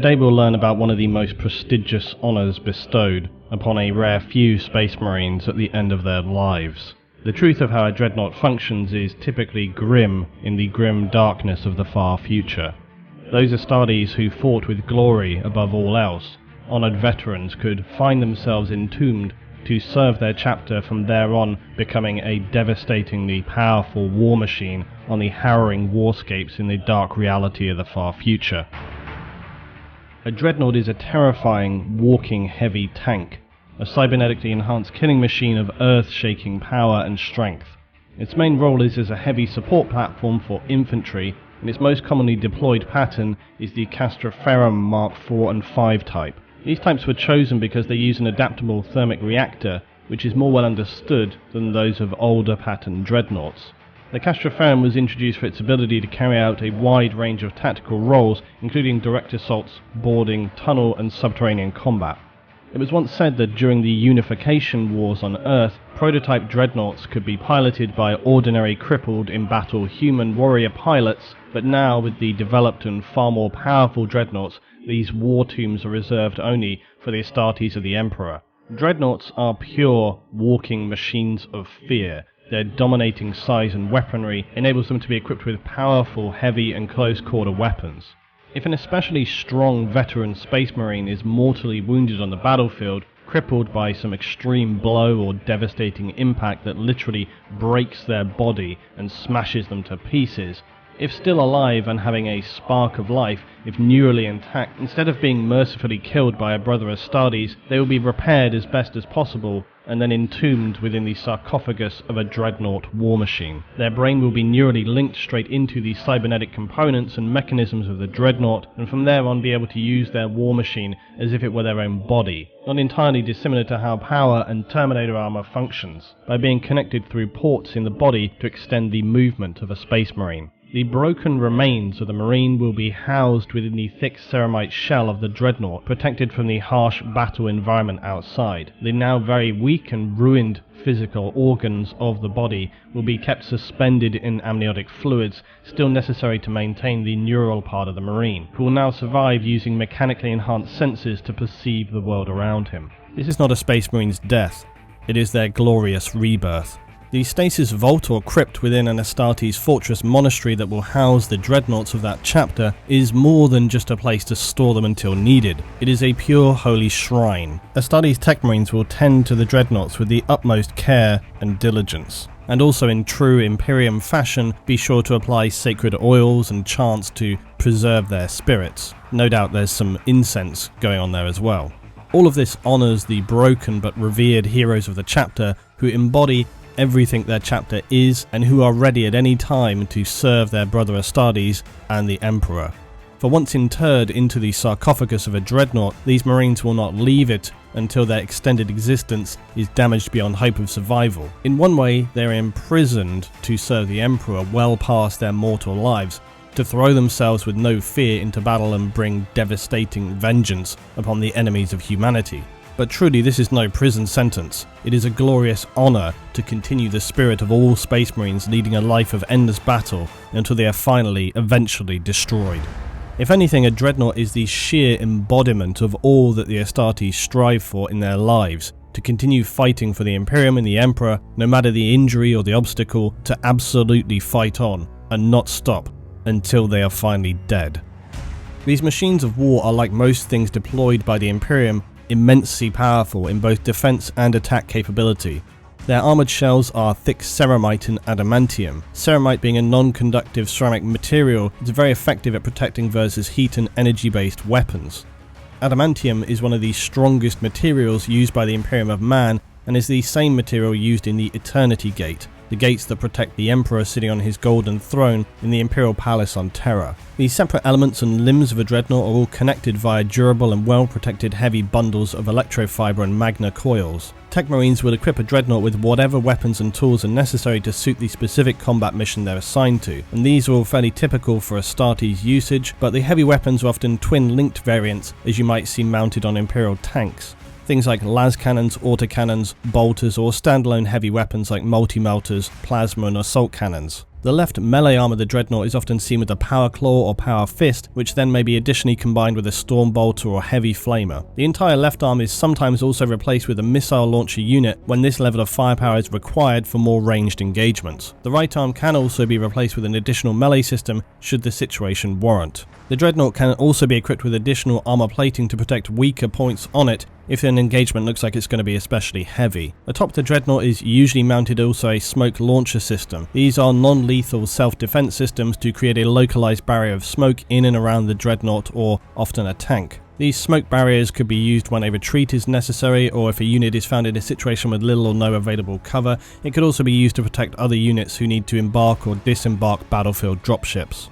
Today we'll learn about one of the most prestigious honours bestowed upon a rare few Space Marines at the end of their lives. The truth of how a dreadnought functions is typically grim in the grim darkness of the far future. Those Astartes who fought with glory above all else, honoured veterans, could find themselves entombed to serve their chapter, from there on becoming a devastatingly powerful war machine on the harrowing warscapes in the dark reality of the far future. A dreadnought is a terrifying, walking heavy tank, a cybernetically enhanced killing machine of earth-shaking power and strength. Its main role is as a heavy support platform for infantry, and its most commonly deployed pattern is the Castroferum Mark IV and V type. These types were chosen because they use an adaptable thermic reactor, which is more well understood than those of older pattern dreadnoughts. The Castroferum was introduced for its ability to carry out a wide range of tactical roles, including direct assaults, boarding, tunnel and subterranean combat. It was once said that during the unification wars on Earth, prototype dreadnoughts could be piloted by ordinary crippled in-battle human warrior pilots, but now with the developed and far more powerful dreadnoughts, these war tombs are reserved only for the Astartes of the Emperor. Dreadnoughts are pure walking machines of fear. Their dominating size and weaponry enables them to be equipped with powerful, heavy and close-quarter weapons. If an especially strong veteran Space Marine is mortally wounded on the battlefield, crippled by some extreme blow or devastating impact that literally breaks their body and smashes them to pieces, if still alive and having a spark of life, if neurally intact, instead of being mercifully killed by a brother Astartes, they will be repaired as best as possible and then entombed within the sarcophagus of a dreadnought war machine. Their brain will be neurally linked straight into the cybernetic components and mechanisms of the dreadnought, and from there on be able to use their war machine as if it were their own body, not entirely dissimilar to how power and Terminator armor functions, by being connected through ports in the body to extend the movement of a Space Marine. The broken remains of the Marine will be housed within the thick ceramite shell of the dreadnought, protected from the harsh battle environment outside. The now very weak and ruined physical organs of the body will be kept suspended in amniotic fluids, still necessary to maintain the neural part of the Marine, who will now survive using mechanically enhanced senses to perceive the world around him. This is not a Space Marine's death, it is their glorious rebirth. The stasis vault or crypt within an Astartes fortress monastery that will house the dreadnoughts of that chapter is more than just a place to store them until needed. It is a pure holy shrine. Astartes tech marines will tend to the dreadnoughts with the utmost care and diligence, and also in true Imperium fashion be sure to apply sacred oils and chants to preserve their spirits. No doubt there's some incense going on there as well. All of this honours the broken but revered heroes of the chapter who embody everything their chapter is and who are ready at any time to serve their brother Astartes and the Emperor. For once interred into the sarcophagus of a dreadnought, these Marines will not leave it until their extended existence is damaged beyond hope of survival. In one way, they are imprisoned to serve the Emperor well past their mortal lives, to throw themselves with no fear into battle and bring devastating vengeance upon the enemies of humanity. But truly this is no prison sentence. It is a glorious honour to continue the spirit of all Space Marines leading a life of endless battle until they are finally, eventually destroyed. If anything, a dreadnought is the sheer embodiment of all that the Astartes strive for in their lives, to continue fighting for the Imperium and the Emperor, no matter the injury or the obstacle, to absolutely fight on and not stop until they are finally dead. These machines of war are, like most things deployed by the Imperium, immensely powerful in both defense and attack capability. Their armored shells are thick ceramite and adamantium. Ceramite, being a non-conductive ceramic material, is very effective at protecting versus heat and energy-based weapons. Adamantium is one of the strongest materials used by the Imperium of Man and is the same material used in the Eternity Gate, the gates that protect the Emperor sitting on his golden throne in the Imperial Palace on Terra. These separate elements and limbs of a dreadnought are all connected via durable and well-protected heavy bundles of electrofiber and magna coils. Tech Marines will equip a dreadnought with whatever weapons and tools are necessary to suit the specific combat mission they're assigned to, and these are all fairly typical for Astartes usage, but the heavy weapons are often twin-linked variants, as you might see mounted on Imperial tanks. Things like las cannons, autocannons, bolters, or standalone heavy weapons like multi-melters, plasma and assault cannons. The left melee arm of the Dreadnought is often seen with a Power Claw or Power Fist, which then may be additionally combined with a Storm Bolter or Heavy Flamer. The entire left arm is sometimes also replaced with a Missile Launcher unit when this level of firepower is required for more ranged engagements. The right arm can also be replaced with an additional melee system should the situation warrant. The Dreadnought can also be equipped with additional armor plating to protect weaker points on it if an engagement looks like it's going to be especially heavy. Atop the Dreadnought is usually mounted also a smoke launcher system. These are non-lethal self-defense systems to create a localized barrier of smoke in and around the Dreadnought or often a tank. These smoke barriers could be used when a retreat is necessary, or if a unit is found in a situation with little or no available cover. It could also be used to protect other units who need to embark or disembark battlefield dropships.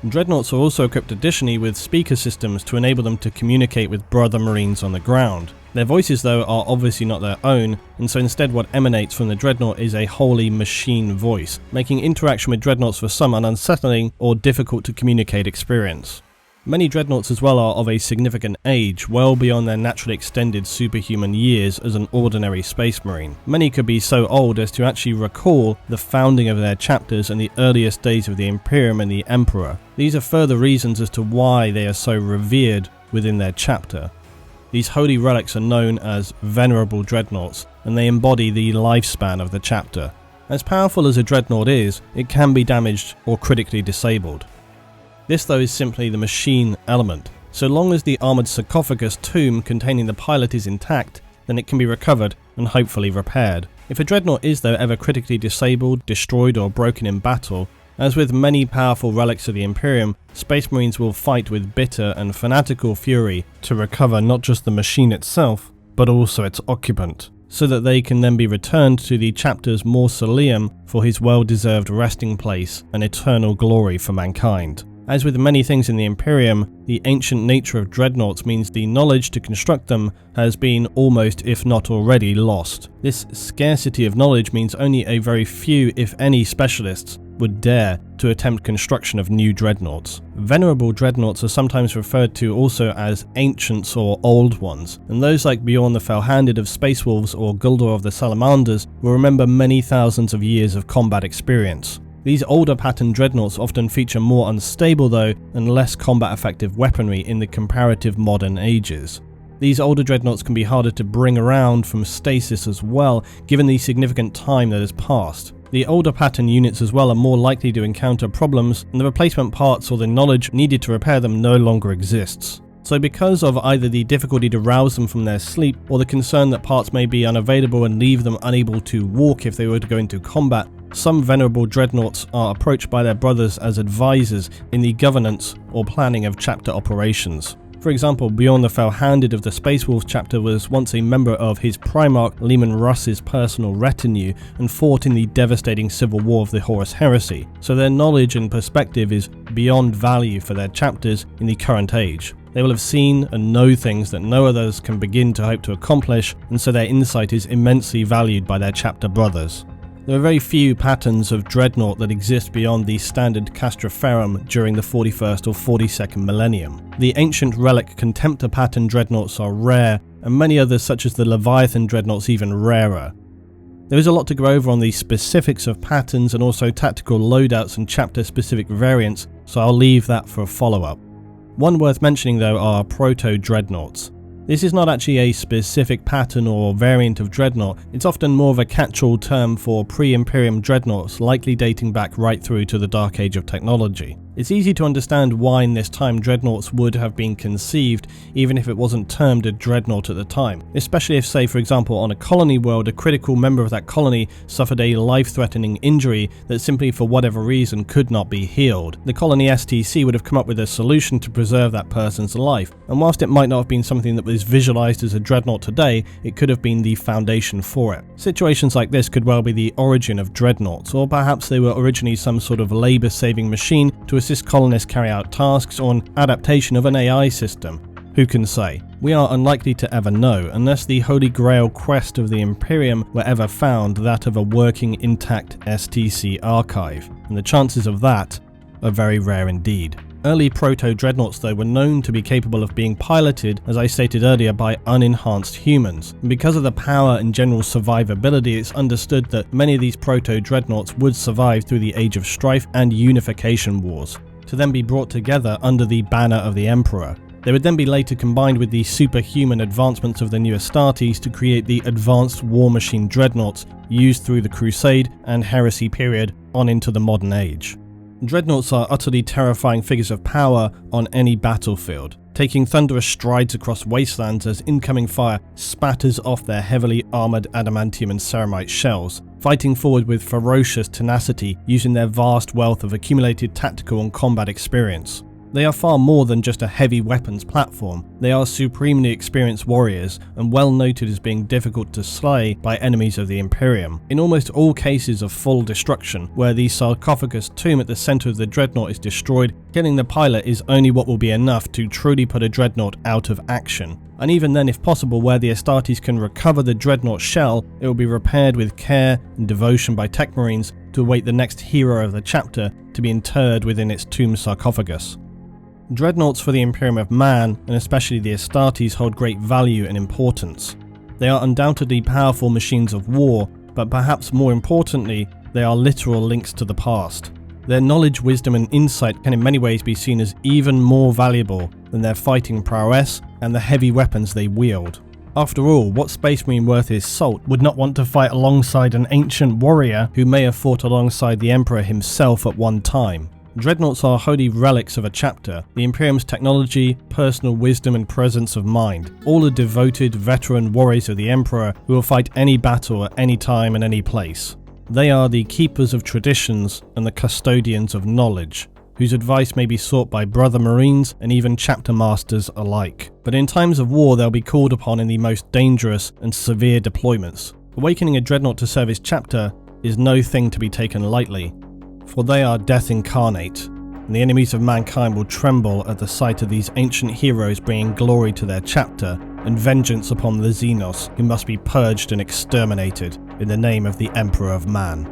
Dreadnoughts are also equipped additionally with speaker systems to enable them to communicate with brother Marines on the ground. Their voices though are obviously not their own, and so instead what emanates from the Dreadnought is a wholly machine voice, making interaction with Dreadnoughts for some an unsettling or difficult to communicate experience. Many Dreadnoughts as well are of a significant age, well beyond their naturally extended superhuman years as an ordinary Space Marine. Many could be so old as to actually recall the founding of their chapters and the earliest days of the Imperium and the Emperor. These are further reasons as to why they are so revered within their chapter. These holy relics are known as Venerable Dreadnoughts, and they embody the lifespan of the chapter. As powerful as a Dreadnought is, it can be damaged or critically disabled. This though is simply the machine element. So long as the armoured sarcophagus tomb containing the pilot is intact, then it can be recovered and hopefully repaired. If a Dreadnought is though ever critically disabled, destroyed or broken in battle, as with many powerful relics of the Imperium, Space Marines will fight with bitter and fanatical fury to recover not just the machine itself, but also its occupant, so that they can then be returned to the chapter's mausoleum for his well-deserved resting place and eternal glory for mankind. As with many things in the Imperium, the ancient nature of Dreadnoughts means the knowledge to construct them has been almost, if not already, lost. This scarcity of knowledge means only a very few, if any, specialists would dare to attempt construction of new Dreadnoughts. Venerable Dreadnoughts are sometimes referred to also as Ancients or Old Ones, and those like Bjorn the Fell-Handed of Space Wolves or Guldur of the Salamanders will remember many thousands of years of combat experience. These older pattern Dreadnoughts often feature more unstable though and less combat effective weaponry in the comparative modern ages. These older Dreadnoughts can be harder to bring around from stasis as well, given the significant time that has passed. The older pattern units as well are more likely to encounter problems, and the replacement parts or the knowledge needed to repair them no longer exists. So because of either the difficulty to rouse them from their sleep, or the concern that parts may be unavailable and leave them unable to walk if they were to go into combat, some Venerable Dreadnoughts are approached by their brothers as advisors in the governance or planning of chapter operations. For example, Bjorn the Fell-Handed of the Space Wolves chapter was once a member of his Primarch Leman Russ's personal retinue and fought in the devastating civil war of the Horus Heresy, so their knowledge and perspective is beyond value for their chapters in the current age. They will have seen and know things that no others can begin to hope to accomplish, and so their insight is immensely valued by their chapter brothers. There are very few patterns of Dreadnought that exist beyond the standard Castroferrum during the 41st or 42nd millennium. The ancient relic Contemptor pattern Dreadnoughts are rare, and many others such as the Leviathan Dreadnoughts even rarer. There is a lot to go over on the specifics of patterns and also tactical loadouts and chapter specific variants, so I'll leave that for a follow-up. One worth mentioning though are Proto-Dreadnoughts. This is not actually a specific pattern or variant of Dreadnought, it's often more of a catch-all term for pre-Imperium Dreadnoughts, likely dating back right through to the Dark Age of technology. It's easy to understand why in this time Dreadnoughts would have been conceived, even if it wasn't termed a Dreadnought at the time, especially if, say for example, on a colony world a critical member of that colony suffered a life-threatening injury that simply for whatever reason could not be healed. The colony STC would have come up with a solution to preserve that person's life, and whilst it might not have been something that was visualized as a Dreadnought today, it could have been the foundation for it. Situations like this could well be the origin of Dreadnoughts, or perhaps they were originally some sort of labor-saving machine to assist colonists carry out tasks or an adaptation of an AI system. Who can say? We are unlikely to ever know, unless the holy grail quest of the Imperium were ever found, that of a working intact STC archive, and the chances of that are very rare indeed. Early proto-dreadnoughts though were known to be capable of being piloted, as I stated earlier, by unenhanced humans. And because of the power and general survivability, it's understood that many of these proto-dreadnoughts would survive through the Age of Strife and Unification Wars, to then be brought together under the banner of the Emperor. They would then be later combined with the superhuman advancements of the new Astartes to create the advanced war machine dreadnoughts used through the Crusade and Heresy period on into the modern age. Dreadnoughts are utterly terrifying figures of power on any battlefield, taking thunderous strides across wastelands as incoming fire spatters off their heavily armoured adamantium and ceramite shells, fighting forward with ferocious tenacity using their vast wealth of accumulated tactical and combat experience. They are far more than just a heavy weapons platform. They are supremely experienced warriors and well noted as being difficult to slay by enemies of the Imperium. In almost all cases of full destruction, where the sarcophagus tomb at the centre of the dreadnought is destroyed, killing the pilot is only what will be enough to truly put a dreadnought out of action. And even then, if possible, where the Astartes can recover the dreadnought shell, it will be repaired with care and devotion by tech marines to await the next hero of the chapter to be interred within its tomb sarcophagus. Dreadnoughts for the Imperium of Man, and especially the Astartes, hold great value and importance. They are undoubtedly powerful machines of war, but perhaps more importantly, they are literal links to the past. Their knowledge, wisdom and insight can in many ways be seen as even more valuable than their fighting prowess and the heavy weapons they wield. After all, what Space Marine worth his salt would not want to fight alongside an ancient warrior who may have fought alongside the Emperor himself at one time? Dreadnoughts are holy relics of a chapter, the Imperium's technology, personal wisdom and presence of mind. All are devoted, veteran warriors of the Emperor who will fight any battle at any time and any place. They are the keepers of traditions and the custodians of knowledge, whose advice may be sought by brother Marines and even chapter masters alike. But in times of war, they'll be called upon in the most dangerous and severe deployments. Awakening a dreadnought to serve his chapter is no thing to be taken lightly, for they are death incarnate, and the enemies of mankind will tremble at the sight of these ancient heroes bringing glory to their chapter and vengeance upon the Xenos who must be purged and exterminated in the name of the Emperor of Man.